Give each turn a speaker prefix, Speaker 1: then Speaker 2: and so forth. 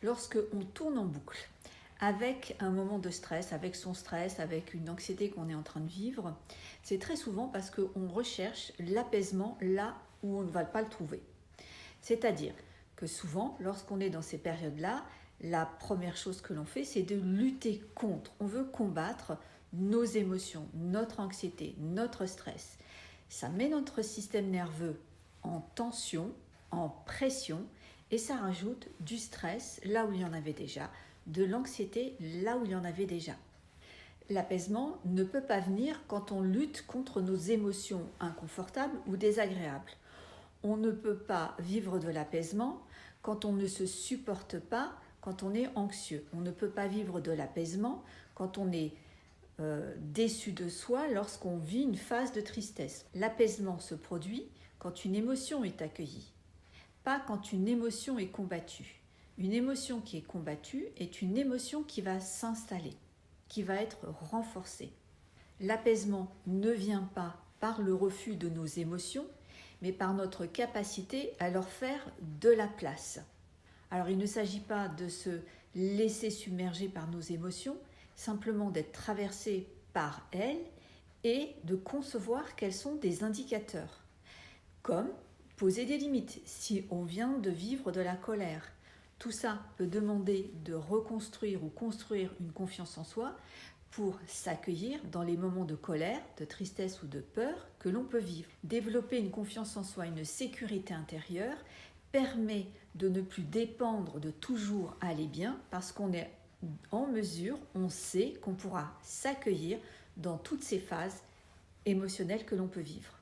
Speaker 1: lorsque on tourne en boucle avec un moment de stress, avec une anxiété qu'on est en train de vivre, c'est très souvent parce qu'on recherche l'apaisement là où on ne va pas le trouver. C'est-à-dire que souvent, lorsqu'on est dans ces périodes-là, la première chose que l'on fait, c'est de lutter contre. On veut combattre nos émotions, notre anxiété, notre stress. Ça met notre système nerveux en tension, en pression, et ça rajoute du stress là où il y en avait déjà, de l'anxiété là où il y en avait déjà. L'apaisement ne peut pas venir quand on lutte contre nos émotions inconfortables ou désagréables. On ne peut pas vivre de l'apaisement quand on ne se supporte pas, quand on est anxieux. On ne peut pas vivre de l'apaisement quand on est déçu de soi, lorsqu'on vit une phase de tristesse. L'apaisement se produit quand une émotion est accueillie, pas quand une émotion est combattue. Une émotion qui est combattue est une émotion qui va s'installer, qui va être renforcée. L'apaisement ne vient pas par le refus de nos émotions, mais par notre capacité à leur faire de la place. Alors il ne s'agit pas de se laisser submerger par nos émotions, simplement d'être traversé par elles et de concevoir qu'elles sont des indicateurs, comme poser des limites si on vient de vivre de la colère. Tout ça peut demander de reconstruire ou construire une confiance en soi pour s'accueillir dans les moments de colère, de tristesse ou de peur que l'on peut vivre. Développer une confiance en soi, une sécurité intérieure permet de ne plus dépendre de toujours aller bien parce qu'on est en mesure, on sait qu'on pourra s'accueillir dans toutes ces phases émotionnelles que l'on peut vivre.